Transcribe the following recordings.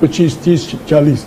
25, 30, 40।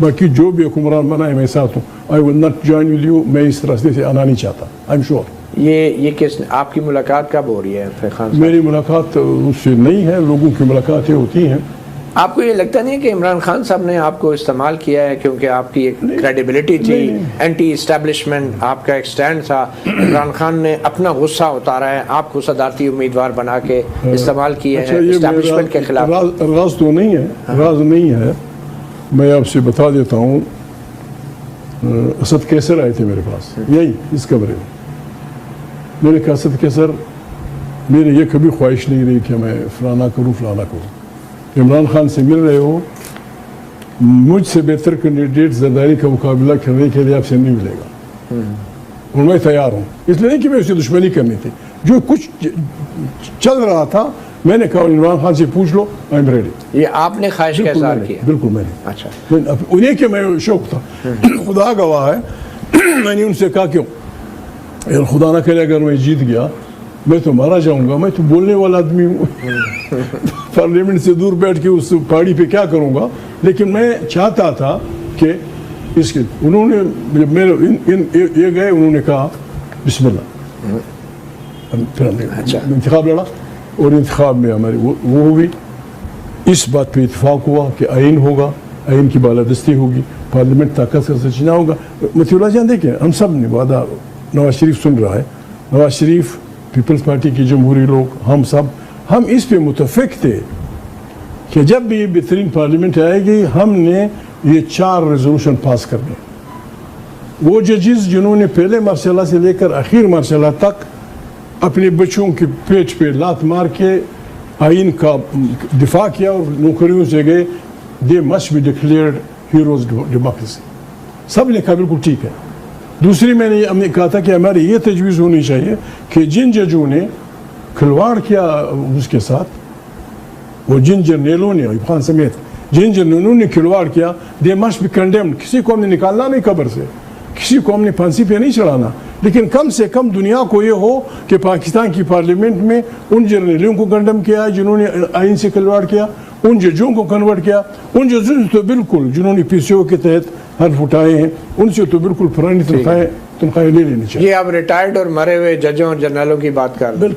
باقی جو بھی حکمران بنا ہے میں ساتھ ہوں. I will not join with you. میں اس راستے سے آنا نہیں چاہتا. I am sure. یہ کس آپ کی ملاقات کب ہو رہی ہے فیض خان صاحب؟ میری ملاقات اس سے نہیں ہے. لوگوں کی ملاقاتیں ہوتی ہیں. آپ کو یہ لگتا نہیں کہ عمران خان صاحب نے آپ کو استعمال کیا ہے کیونکہ آپ کی ایک کریڈیبلٹی تھی, اینٹی اسٹیبلشمنٹ آپ کا ایک سٹینڈ تھا, عمران خان نے اپنا غصہ اتارا ہے, آپ کو صدارتی امیدوار بنا کے استعمال کیے ہیں اسٹیبلشمنٹ کے خلاف؟ راز تو نہیں ہے, راز نہیں ہے. میں آپ سے بتا دیتا ہوں. اسد کیسر آئے تھے میرے پاس یہی اس کمرے میں. میں نے کہا اسد کیسر, میری یہ کبھی خواہش نہیں رہی کہ میں فلانا کروں فلانا کروں. عمران خان سے مل رہے ہو, مجھ سے بہتر کینڈیڈیٹ زرداری کا مقابلہ کرنے کے لیے آپ سے نہیں ملے گا اور میں تیار ہوں. اس لیے نہیں کہ میں اسے دشمنی کرنی تھی, جو کچھ چل رہا تھا میں نے کہا عمران خان سے پوچھ لو, آئی ایم ریڈی. یہ آپ نے خواہش کا اظہار کیا؟ بالکل میں نے. اچھا, انہیں کے میں شوق تھا. خدا گواہ ہے, میں نے ان سے کہا کیوں خدا نہ کرے اگر میں جیت گیا میں تو مارا جاؤں گا, میں تو بولنے والا آدمی ہوں. پارلیمنٹ سے دور بیٹھ کے اس پہاڑی پہ کیا کروں گا. لیکن میں چاہتا تھا کہ اس کے انہوں نے جب میرے یہ گئے انہوں نے کہا بسم اللہ, پھر ہم نے انتخاب لڑا اور انتخاب میں ہماری وہ ہوئی. اس بات پہ اتفاق ہوا کہ آئین ہوگا, آئین کی بالادستی ہوگی, پارلیمنٹ طاقت کا سرچینہ ہوگا. مطیع اللہ جان دیکھیں ہم سب نے وعدہ, نواز شریف سن رہا ہے, نواز شریف پیپلز پارٹی کے جمہوری لوگ, ہم اس پہ متفق تھے کہ جب بھی بہترین پارلیمنٹ آئے گی ہم نے یہ 4 ریزولوشن پاس کرنے. وہ ججز جنہوں نے پہلے مرحلہ سے لے کر آخر مرحلہ تک اپنے بچوں کے پیٹ پہ لات مار کے آئین کا دفاع کیا اور نوکریوں سے گئے, they must be declared heroes democracy. سب نے کہا بالکل ٹھیک ہے. دوسری میں نے ہم نے کہا تھا کہ ہماری یہ تجویز ہونی چاہیے کہ جن ججوں نے کھلواڑ کیا اس کے ساتھ, وہ جن جرنیلوں نے ایوب خان سمیت جن جرنیلوں نے کھلواڑ کیا, دے مسٹ بی کنڈیمڈ. کسی کو ہم نے نکالنا نہیں قبر سے, کسی کو ہم نے پھانسی پہ نہیں چڑھانا, لیکن کم سے کم دنیا کو یہ ہو کہ پاکستان کی پارلیمنٹ میں ان جرنیلوں کو کنڈم کیا جنہوں نے آئین سے کھلواڑ کیا, ان ججوں کو کنورٹ کیا. ان ججوں سے تو بالکل جنہوں نے پی سی او کے تحت حلف اٹھائے ہیں ان سے تو بالکل پرانی تنخواہیں لے لینی چاہیے. یہ آپ ریٹائرڈ اور مرے ہوئے ججوں اور جنرلوں کی بات کر رہے ہیں.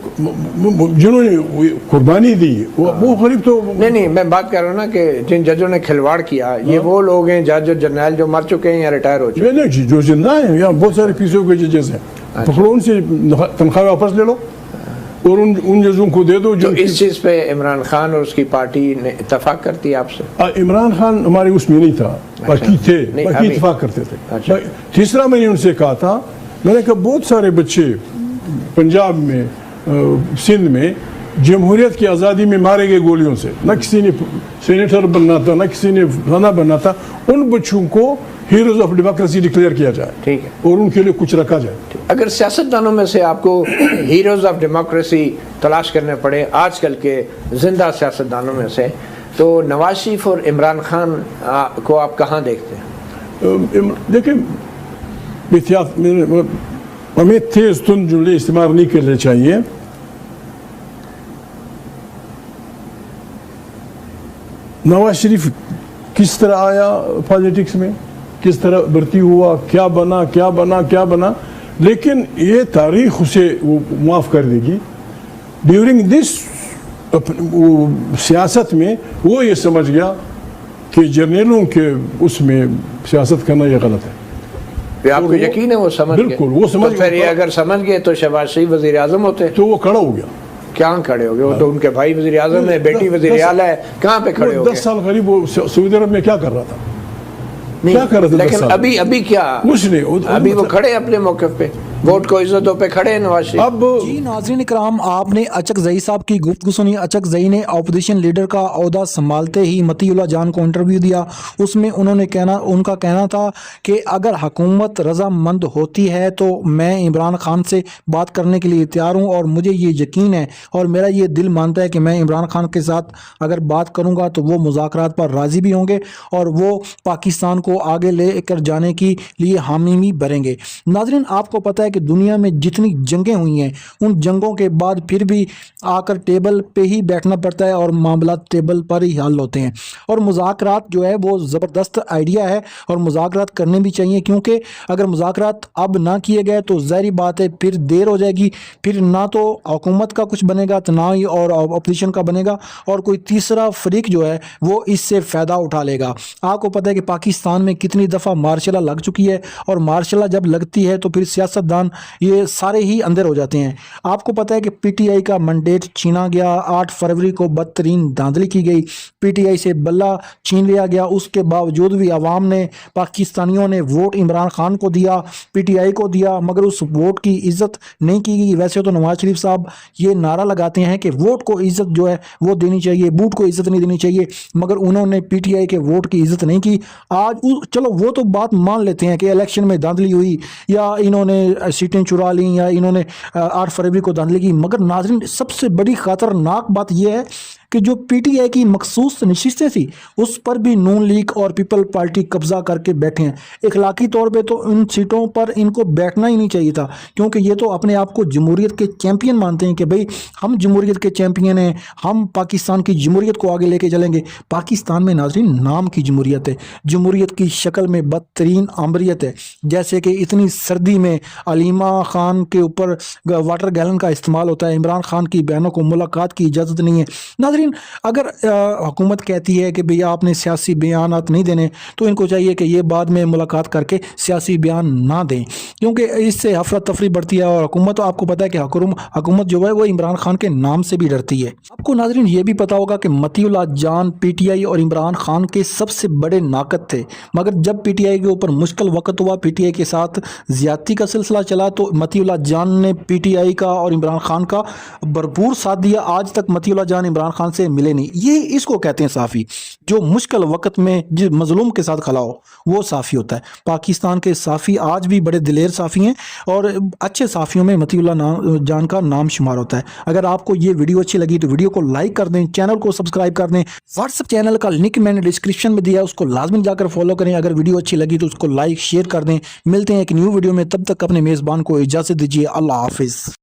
بالکل جنہوں نے قربانی دی وہ غریب تو نہیں, میں بات کر رہا ہوں نا کہ جن ججوں نے کھلواڑ کیا یہ وہ لوگ ہیں جج اور جرنیل جو مر چکے ہیں یا ریٹائر ہو چکے ہیں. نہیں, جو زندہ ہیں یہاں بہت سارے پی سی او کے ججز ہیں, پکڑو ان سے تنخواہ واپس لے لو اور ان ججوں کو دے دو. جو اس چیز پہ عمران خان اور اس کی پارٹی نے اتفاق کرتی ہے آپ سے؟ عمران خان ہمارے اس میں نہیں تھا, باقی تھے, باقی اتفاق کرتے تھے. تیسرا میں نے ان سے کہا تھا, میں نے کہا بہت سارے بچے پنجاب میں سندھ میں جمہوریت کی آزادی میں مارے گئے گولیوں سے, نہ کسی نے سینیٹر بننا تھا نہ کسی نے فلانا بننا تھا. ان بچوں کو ہیروز آف ڈیموکریسی ڈکلیئر کیا جائے, ٹھیک ہے, اور ان کے لیے کچھ رکھا جائے. اگر سیاستدانوں میں سے آپ کو ہیروز آف ڈیموکریسی تلاش کرنے پڑے آج کل کے زندہ سیاستدانوں میں سے, تو نواز شریف اور عمران خان کو آپ کہاں دیکھتے ہیں؟ دیکھیں احتیاط, ہمیں تیز تند جملے استعمال نہیں کرنے چاہیے. نواز شریف کس طرح آیا پالیٹکس میں, کس طرح بھرتی ہوا, کیا بنا, لیکن یہ تاریخ اسے معاف کر دے گی. ڈیورنگ دس سیاست میں وہ یہ سمجھ گیا کہ جرنیلوں کے اس میں سیاست کرنا یہ غلط ہے. آپ کو یقین ہے وہ سمجھ گئے؟ بالکل وہ سمجھ گئے. اگر سمجھ گئے تو شہباز شریف وزیر اعظم ہوتے تو وہ کھڑا ہو گیا. کیا کھڑے ہو گئے؟ وہ تو ان کے بھائی وزیر اعظم ہے, بیٹی وزیر اعلیٰ ہے, کہاں پہ کھڑے ہو گئے؟ 10 سال قریب وہ سعودی عرب میں کیا کر رہا تھا, کیا کر رہا تھا. لیکن ابھی کیا ابھی وہ کھڑے اپنے موقف پہ, ووٹ کو عزتوں پہ کھڑے ہیں نواز شریف. اب جی ناظرین کرام, آپ نے اچک زئی صاحب کی گفتگو سنی. اچک زئی نے اپوزیشن لیڈر کا عہدہ سنبھالتے ہی مطیع اللہ جان کو انٹرویو دیا. اس میں ان کا کہنا تھا کہ اگر حکومت رضامند ہوتی ہے تو میں عمران خان سے بات کرنے کے لیے تیار ہوں, اور مجھے یہ یقین ہے اور میرا یہ دل مانتا ہے کہ میں عمران خان کے ساتھ اگر بات کروں گا تو وہ مذاکرات پر راضی بھی ہوں گے اور وہ پاکستان کو آگے لے کر جانے کے لیے حامی بھی بھریں گے. ناظرین آپ کو پتہ ہے ہے کہ دنیا میں جتنی جنگیں ہوئی ہیں ان جنگوں کے بعد پھر بھی آ کر ٹیبل پہ ہی بیٹھنا پڑتا ہے اور معاملات ٹیبل پر ہی حل ہوتے ہیں. اور مذاکرات جو ہے وہ زبردست آئیڈیا ہے اور مذاکرات کرنے بھی چاہیے, کیونکہ اگر مذاکرات اب نہ کیے گئے تو ظاہری بات ہے پھر دیر ہو جائے گی, پھر نہ تو حکومت کا کچھ بنے گا تو نہ ہی اور اپوزیشن کا بنے گا, اور کوئی تیسرا فریق جو ہے وہ اس سے فائدہ اٹھا لے گا. آپ کو پتہ ہے کہ پاکستان میں کتنی دفعہ مارشل لا لگ چکی ہے, اور مارشل لا جب لگتی ہے تو پھر سیاستدان یہ سارے ہی اندر ہو جاتے ہیں. آپ کو پتہ ہے کہ پی ٹی آئی کا منڈیٹ چھینا گیا, 8 فروری کو بدترین دھاندلی کی گئی, پی ٹی آئی سے بلہ چھین لیا گیا. اس کے باوجود بھی عوام نے, پاکستانیوں نے ووٹ عمران خان کو دیا, پی ٹی آئی کو دیا, مگر اس ووٹ کی عزت نہیں کی گئی. ویسے تو نواز شریف صاحب یہ نعرہ لگاتے ہیں کہ ووٹ کو عزت جو ہے وہ دینی چاہیے, بوٹ کو عزت نہیں دینی چاہیے, مگر انہوں نے پی ٹی آئی کے ووٹ کی عزت نہیں کی. آج چلو وہ تو بات مان لیتے ہیں کہ الیکشن میں دھاندلی ہوئی یا انہوں نے سیٹیں چرا لیں یا انہوں نے 8 فروری کو دھاندلی کی, مگر ناظرین سب سے بڑی خطرناک بات یہ ہے کہ جو پی ٹی آئی کی مخصوص نشستیں تھی اس پر بھی نون لیگ اور پیپل پارٹی قبضہ کر کے بیٹھے ہیں. اخلاقی طور پہ تو ان سیٹوں پر ان کو بیٹھنا ہی نہیں چاہیے تھا, کیونکہ یہ تو اپنے آپ کو جمہوریت کے چیمپئن مانتے ہیں کہ بھئی ہم جمہوریت کے چیمپئن ہیں, ہم پاکستان کی جمہوریت کو آگے لے کے چلیں گے. پاکستان میں ناظرین نام کی جمہوریت ہے, جمہوریت کی شکل میں بدترین آمریت ہے. جیسے کہ اتنی سردی میں علیمہ خان کے اوپر واٹر گیلن کا استعمال ہوتا ہے, عمران خان کی بہنوں کو ملاقات کی اجازت نہیں ہے. ناظرین اگر حکومت کہتی ہے کہ بھئی آپ نے سیاسی بیانات نہیں دینے, تو ان کو چاہیے کہ یہ بعد میں ملاقات کر کے سیاسی بیان نہ دیں, کیونکہ اس سے افراتفری بڑھتی ہے. اور حکومت, آپ کو پتہ ہے کہ حکومت جو ہے وہ عمران خان کے نام سے بھی ڈرتی ہے. آپ کو ناظرین یہ بھی پتا ہوگا کہ مطیع اللہ جان پی ٹی آئی اور عمران خان کے سب سے بڑے ناقد تھے, مگر جب پی ٹی آئی کے اوپر مشکل وقت ہوا, پی ٹی آئی کے ساتھ زیادتی کا سلسلہ چلا, تو مطیع اللہ جان نے پی ٹی آئی کا اور عمران خان کا بھرپور ساتھ دیا. آج تک مطیع اللہ جان عمران خان سے ملے نہیں. یہ اس کو کہتے ہیں صافی, جو مشکل وقت میں جس مظلوم کے ساتھ کھڑا ہو وہ صافی ہوتا ہے. پاکستان کے صافی آج بھی بڑے دلیر صافی ہیں, اور اچھے صافیوں میں مطیع اللہ جان کا نام شمار ہوتا ہے. اگر آپ کو یہ ویڈیو اچھی لگی تو ویڈیو کو لائک کر دیں, چینل کو سبسکرائب کر دیں. واٹس ایپ چینل کا لنک میں نے ڈسکرپشن میں دیا, اس کو لازمی جا کر فالو کریں. اگر ویڈیو اچھی لگی تو اس کو لائک شیئر کر دیں. ملتے ہیں ایک نیو ویڈیو میں, تب تک اپنے میزبان کو اجازت دیجیے. اللہ حافظ.